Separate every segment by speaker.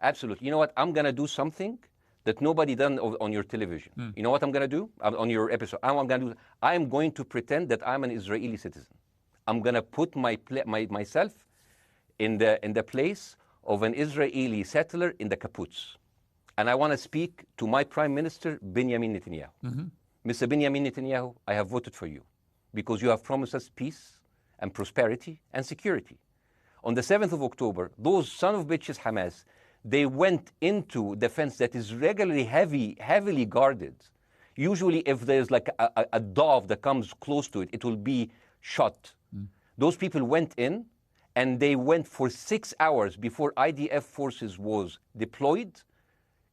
Speaker 1: Absolutely. You know what? I'm going to do something that nobody done on your television. You know what I'm going to do on your episode? I'm going to pretend that I'm an Israeli citizen. I'm going to put myself in the place of an Israeli settler in the kibbutz. And I want to speak to my Prime Minister, Benjamin Netanyahu. Mr. Benjamin Netanyahu, I have voted for you because you have promised us peace and prosperity and security. On the 7th of October, those son of bitches Hamas, they went into the fence that is regularly heavily guarded. Usually if there's like a dove that comes close to it, it will be shot. Those people went in and they went for 6 hours before IDF forces was deployed,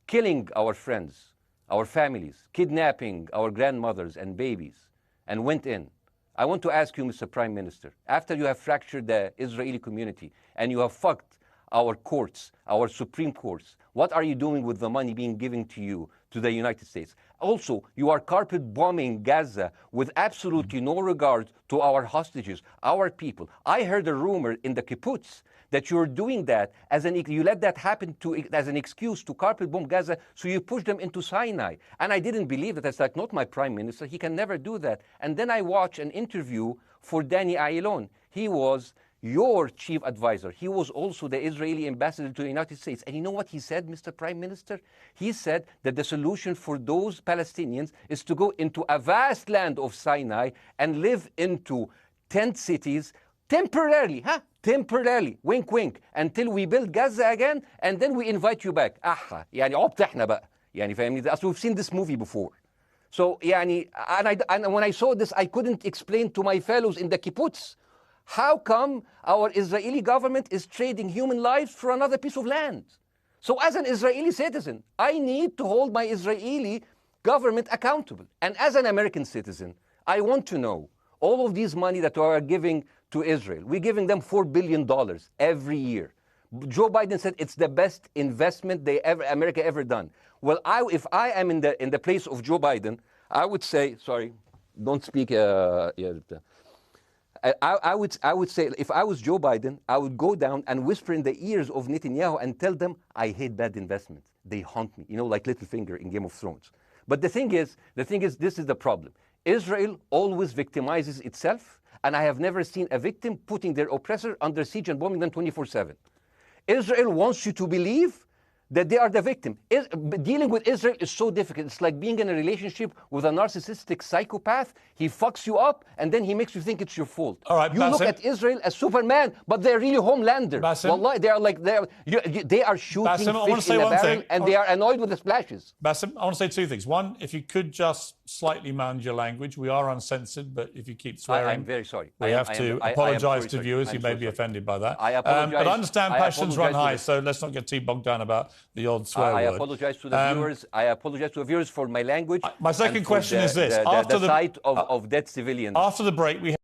Speaker 1: killing our friends, our families, kidnapping our grandmothers and babies, and went in. I want to ask you, Mr. Prime Minister, after you have fractured the Israeli community and you have fucked our courts, our Supreme Courts, what are you doing with the money being given to you, to the United States? Also, you are carpet bombing Gaza with absolutely no regard to our hostages, our people. I heard a rumor in the kibbutz that you're doing that you let that happen as an excuse to carpet bomb Gaza, so you push them into Sinai. And I didn't believe that. That's like, not my prime minister. He can never do that. And then I watched an interview for Danny Ayalon. He was your chief advisor. He was also the Israeli ambassador to the United States. And you know what he said, Mr. Prime Minister? He said that the solution for those Palestinians is to go into a vast land of Sinai and live into tent cities temporarily, temporarily, wink wink, until we build Gaza again, and then we invite you back. يعني عبط احنا بقى. يعني فاهمني؟ We've seen this movie before. So يعني, and when I saw this, I couldn't explain to my fellows in the kibbutz, how come our Israeli government is trading human lives for another piece of land? So as an Israeli citizen, I need to hold my Israeli government accountable. And as an American citizen, I want to know all of these money that we are giving to Israel. We're giving them $4 billion every year. Joe Biden said it's the best investment America ever done. Well, if I am in the place of Joe Biden, I would say, sorry, don't speak. I would say, if I was Joe Biden, I would go down and whisper in the ears of Netanyahu and tell them, I hate bad investments. They haunt me, like Littlefinger in Game of Thrones. But the thing is, this is the problem. Israel always victimizes itself, and I have never seen a victim putting their oppressor under siege and bombing them 24/7. Israel wants you to believe that they are the victim. Dealing with Israel is so difficult. It's like being in a relationship with a narcissistic psychopath. He fucks you up, and then he makes you think it's your fault.
Speaker 2: All right,
Speaker 1: you look at Israel as Superman, but they're really Homelander. Wallah, they are shooting fish in a barrel, and they are annoyed with the splashes.
Speaker 2: Bاسم, I want to say two things. One, if you could just slightly manage your language. We are uncensored, but if you keep swearing...
Speaker 1: I'm very sorry.
Speaker 2: We have to apologise to viewers who may be offended by that.
Speaker 1: I apologise.
Speaker 2: But I understand passions run high, so let's not get too bogged down about the odd swear word.
Speaker 1: I apologise to the viewers. I apologise to the viewers for my language.
Speaker 2: My second question is this.
Speaker 1: The sight of dead civilians.
Speaker 2: After the break, we